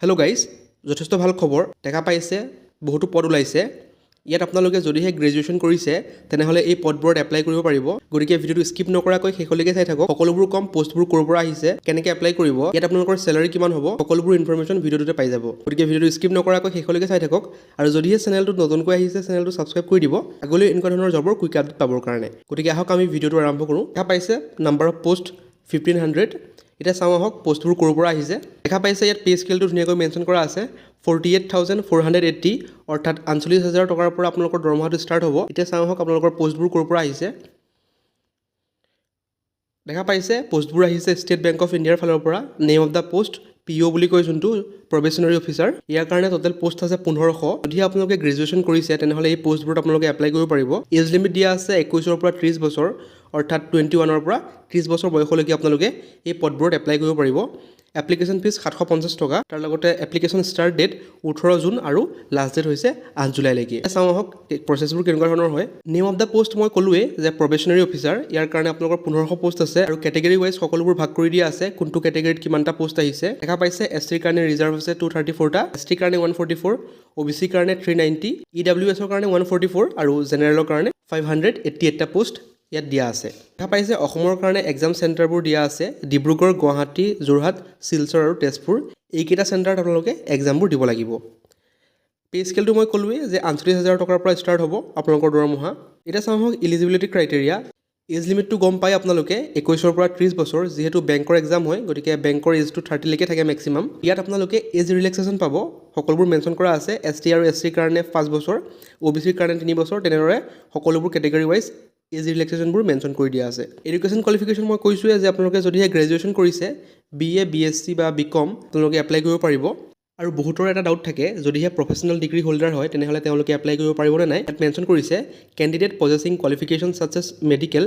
Hello' guys, যথেষ্ট ভাল খবৰ দেখা পাইছে। বহুতো পদ ওলাইছে। ইয়াত আপোনালোকে যদিহে গ্ৰেজুৱেশ্যন কৰিছে তেনেহ'লে এই পদবোৰত এপ্লাই কৰিব পাৰিব। গতিকে ভিডিঅ'টো স্কিপ নকৰাকৈ শেষলৈকে চাই থাকক। সকলোবোৰ কম, পোষ্টবোৰ ক'ৰ পৰা আহিছে, কেনেকৈ এপ্লাই কৰিব, ইয়াত আপোনালোকৰ চেলাৰী কিমান হ'ব, সকলোবোৰ ইনফৰমেশ্যন ভিডিঅ'টোতে পাই যাব। গতিকে ভিডিঅ'টো স্কিপ নকৰাকৈ শেষলৈকে চাই থাকক। আৰু যদিহে চেনেলটোত নতুনকৈ আহিছে চেনেলটো ছাবস্ক্ৰাইব কৰি দিব আগলৈ এনেকুৱা ধৰণৰ জবৰ কুইক আপডেট পাবৰ কাৰণে। গতিকে আহক আমি ভিডিঅ'টো আৰম্ভ কৰোঁ। দেখা পাইছে নাম্বাৰ অফ পোষ্ট 1500। এতিয়া চাওঁ আহক পোষ্টবোৰ ক'ৰ পৰা আহিছে। দেখা পাইছে ইয়াত পে স্কেলটো ধুনীয়াকৈ মেনশ্যন কৰা আছে 48,480 অৰ্থাৎ 48,000 টকাৰ পৰা আপোনালোকৰ দৰমহাটো ষ্টাৰ্ট হ'ব। এতিয়া চাওঁ আহক আপোনালোকৰ পোষ্টবোৰ ক'ৰ পৰা আহিছে। দেখা পাইছে পোষ্টবোৰ আহিছে ষ্টেট বেংক অফ ইণ্ডিয়াৰ ফালৰ পৰা। Name of the post PO বুলি কয় যোনটো প্ৰবেশ্যনাৰী অফিচাৰ। ইয়াৰ কাৰণে টোটেল পোষ্ট আছে 1500। যদি আপোনালোকে গ্ৰেজুৱেশ্যন কৰিছে তেনেহ'লে এই পোষ্টবোৰত আপোনালোকে এপ্লাই কৰিব পাৰিব। এজ লিমিট দিয়া আছে 21ৰ পৰা 30 বছৰ অৰ্থাৎ 21ৰ পৰা 30 বছৰ বয়সলৈকে আপোনালোকে এই পদবোৰত এপ্লাই কৰিব পাৰিব। এপ্লিকেশ্যন ফিজ 750 টকা। তাৰ লগতে এপ্লিকেশ্যন ষ্টাৰ্ট ডেট 18 জুন আৰু লাষ্ট ডেট হৈছে 8 জুলাইলৈকে। চাওঁ আহক প্ৰচেছবোৰ কেনেকুৱা ধৰণৰ হয়। নেম অফ দ্য পোষ্ট মই ক'লোৱেই যে প্ৰবেশ্যনাৰী অফিচাৰ। ইয়াৰ কাৰণে আপোনালোকৰ 1500 পোষ্ট আছে আৰু কেটেগৰী ৱাইজ সকলোবোৰ ভাগ কৰি দিয়া আছে কোনটো কেটেগৰীত কিমানটা পোষ্ট আহিছে। দেখা পাইছে SC ৰ কাৰণে ৰিজাৰ্ভ আছে 234টা, ST কাৰণে 144, OBC কাৰণে 390, EWS ৰ কাৰণে 144 আৰু জেনেৰেলৰ কাৰণে 588টা পোষ্ট ইয়াত দিয়া আছে। দেখা পাইছে অসমৰ কাৰণে এক্সাম চেণ্টাৰবোৰ দিয়া আছে ডিব্ৰুগড়, গুৱাহাটী, যোৰহাট, শিলচৰ আৰু তেজপুৰ। এইকেইটা চেণ্টাৰত আপোনালোকে এক্সামবোৰ দিব লাগিব। পে স্কেলটো মই ক'লোৱেই যে 48,000 টকাৰ পৰা ষ্টাৰ্ট হ'ব আপোনালোকৰ দৰমহা। এতিয়া চাওঁ আহক ইলিজিবিলিটি ক্ৰাইটেৰিয়া। এজ লিমিটটো গম পায় আপোনালোকে 21ৰ পৰা 30 বছৰ। যিহেতু বেংকৰ এক্সাম হয় গতিকে বেংকৰ এজটো 30লৈকে থাকে মেক্সিমাম। ইয়াত আপোনালোকে এজ ৰিলেক্সেশ্যন পাব। সকলোবোৰ মেনশ্যন কৰা আছে। ST আৰু SC ৰ কাৰণে 5 বছৰ, OBC ৰ কাৰণে 3 বছৰ, তেনেদৰে সকলোবোৰ কেটেগৰী ৱাইজ এজ ৰিলেক্সেশ্যনবোৰ মেনশ্যন কৰি দিয়া আছে। এডুকেশ্যন কোৱালিফিকেশ্যন মই কৈছোঁৱে যে আপোনালোকে যদিহে গ্ৰেজুৱেশ্যন কৰিছে BA, BSc বা BCom তেওঁলোকে এপ্লাই কৰিব পাৰিব। আৰু বহুতৰ এটা ডাউট থাকে যদিহে প্ৰফেচনেল ডিগ্ৰী হোল্ডাৰ হয় তেনেহ'লে তেওঁলোকে এপ্লাই কৰিব পাৰিবনে নাই। ইয়াত মেনশ্যন কৰিছে candidate possessing qualification such as medical,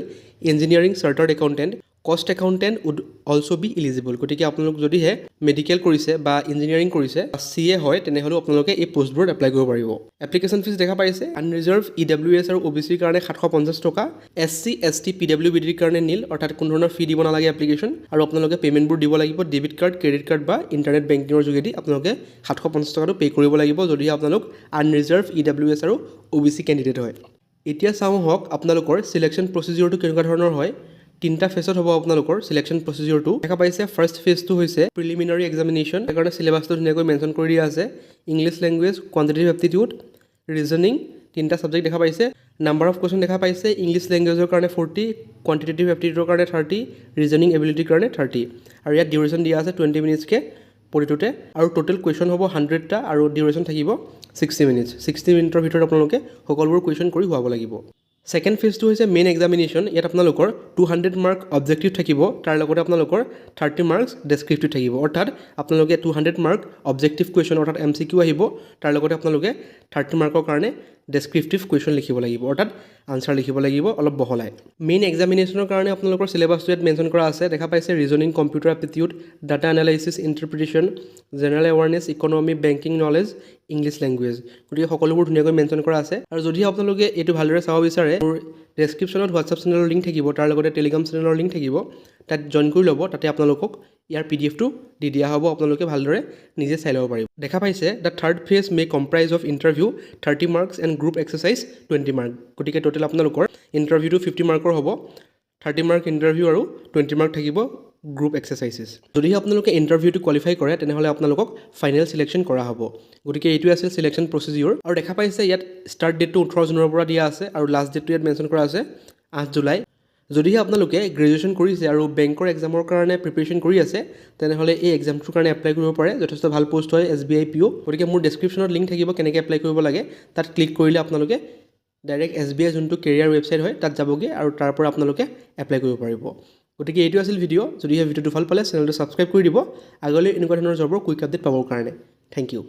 engineering, chartered accountant, cost accountant would also' be eligible. গতিকে আপোনালোক যদিহে মেডিকেল কৰিছে বা ইঞ্জিনিয়াৰিং কৰিছে বা CA হয় তেনেহ'লেও আপোনালোকে এই পোষ্টবোৰত এপ্লাই কৰিব পাৰিব। এপ্লিকেশ্যন ফিজ দেখা পাইছে আনৰিজাৰ্ভ EWS আৰু OBC ৰ কাৰণে 750 টকা, SC, ST, PWBD ৰ কাৰণে নীল অৰ্থাৎ কোনো ধৰণৰ ফি দিব নালাগে এপ্লিকেশ্যন। আৰু আপোনালোকে পে'মেণ্টবোৰ দিব লাগিব ডেবিট কাৰ্ড, ক্ৰেডিট কাৰ্ড বা ইণ্টাৰনেট বেংকিঙৰ যোগেদি আপোনালোকে 750 টকাটো পে' কৰিব লাগিব যদিহে আপোনালোক আনৰিজাৰ্ভ EWS আৰু OBC কেণ্ডিডেট হয়। এতিয়া চাওঁ আহক আপোনালোকৰ চিলেকশ্যন প্ৰচিডিউৰটো কেনেকুৱা ধৰণৰ হয়। 3টা ফেজত হ'ব আপোনালোকৰ চিলেকশ্যন প্ৰচিডিউৰটো। দেখা পাইছে ফাৰ্ষ্ট ফেজটো হৈছে প্ৰিলিমিনাৰী এক্সামিনেশ্যন। সেইকাৰণে চিলেবাছটো ধুনীয়াকৈ মেনশ্যন কৰি দিয়া আছে। English language, quantitative aptitude, reasoning, 3টা ছাবজেক্ট দেখা পাইছে। নাম্বাৰ অফ কুৱেশ্যন দেখা পাইছে ইংলিছ লেংগুৱেজৰ কাৰণে 40, কোৱান্টিটেটিভ এপ্টিটিউডৰ কাৰণে 30, ৰিজনিং এবিলিটিৰ কাৰণে 30। আৰু ইয়াত ডিউৰেশ্যন দিয়া আছে 20 মিনিটছকৈ প্ৰতিটোতে। আৰু টোটেল কুৱেশ্যন হ'ব 100টা আৰু ডিউৰেশ্যন থাকিব 60 মিনিটছ। 60 মিনিটৰ ভিতৰত আপোনালোকে সকলোবোৰ কুৱেশ্যন কৰি হোৱাব লাগিব। ছেকেণ্ড ফেজটো হৈছে মেইন এক্সামিনেশ্যন। ইয়াত আপোনালোকৰ 200 মাৰ্ক অবজেক্টিভ থাকিব, তাৰ লগতে আপোনালোকৰ 30 মাৰ্কছ ডেছক্ৰিপটিভ থাকিব। অৰ্থাৎ আপোনালোকে 200 মাৰ্ক অবজেক্টিভ কুৱেশ্যন অৰ্থাৎ MCQ আহিব, তাৰ লগতে আপোনালোকে 30 মাৰ্কৰ কাৰণে ডেছক্ৰিপটিভ কুৱেশ্যন লিখিব লাগিব অৰ্থাৎ আনচাৰ লিখিব লাগিব অলপ বহলাই। মেইন এক্সামিনেশ্যনৰ কাৰণে আপোনালোকৰ চিলেবাছটো ইয়াত মেনশ্যন কৰা আছে। দেখা পাইছে reasoning, computer aptitude, data analysis, interpretation, general awareness, economy, banking knowledge, English language. গতিকে সকলোবোৰ ধুনীয়াকৈ মেনশ্যন কৰা আছে। আৰু যদি আপোনালোকে এইটো ভালদৰে চাব বিচাৰে মোৰ ডেছক্ৰিপশ্যনত হোৱাটছআপ চেনেলৰ লিংক থাকিব, তাৰ লগতে টেলিগ্ৰাম চেনেলৰ লিংক থাকিব। তাত জইন কৰি ল'ব, তাতে আপোনালোকক ইয়াৰ PDF-টো দি দিয়া হ'ব। আপোনালোকে ভালদৰে নিজে চাই ল'ব পাৰিব। দেখা পাইছে the third phase may comprise of interview 30 marks and group exercise 20 mark. গতিকে টোটেল আপোনালোকৰ ইণ্টাৰভিউটো 50 মাৰ্কৰ হ'ব। 30 মাৰ্ক ইণ্টাৰভিউ আৰু 20 মাৰ্ক থাকিব গ্ৰুপ এক্সাৰচাইজেছ। যদিহে আপোনালোকে ইণ্টাৰভিউটো কোৱালিফাই কৰে তেনেহ'লে আপোনালোকক ফাইনেল চিলেকশ্যন কৰা হ'ব। গতিকে এইটোৱে আছিল চিলেকশ্যন প্ৰচিডিউৰ। আৰু দেখা পাইছে ইয়াত ষ্টাৰ্ট ডেটটো 18 জুনৰ পৰা দিয়া আছে আৰু লাষ্ট ডেটটো ইয়াত মেনশ্যন কৰা আছে 8 জুলাই। যদিহে আপোনালোকে গ্ৰেজুৱেশ্যন কৰিছে আৰু বেংকৰ এক্সামৰ কাৰণে প্ৰিপেৰেশ্যন কৰি আছে তেনেহ'লে এই এক্সামটোৰ কাৰণে এপ্লাই কৰিব পাৰে। যথেষ্ট ভাল পোষ্ট হয় SBI PO। গতিকে মোৰ ডেছক্ৰিপশ্যনত লিংক থাকিব কেনেকৈ এপ্লাই কৰিব লাগে। তাত ক্লিক কৰিলে আপোনালোকে ডাইৰেক্ট SBI যোনটো কেৰিয়াৰ ৱেবছাইট হয় তাত যাবগৈ আৰু তাৰ পৰা আপোনালোকে এপ্লাই কৰিব পাৰিব। গতিকে এইটো আছিল ভিডিঅ'। যদিহে ভিডিঅ'টো ভাল পালে চেনেলটো ছাবস্ক্ৰাইব কৰি দিব আগলৈ এনেকুৱা ধৰণৰ জবৰ কুইক আপডেট পাবৰ কাৰণে। Thank U.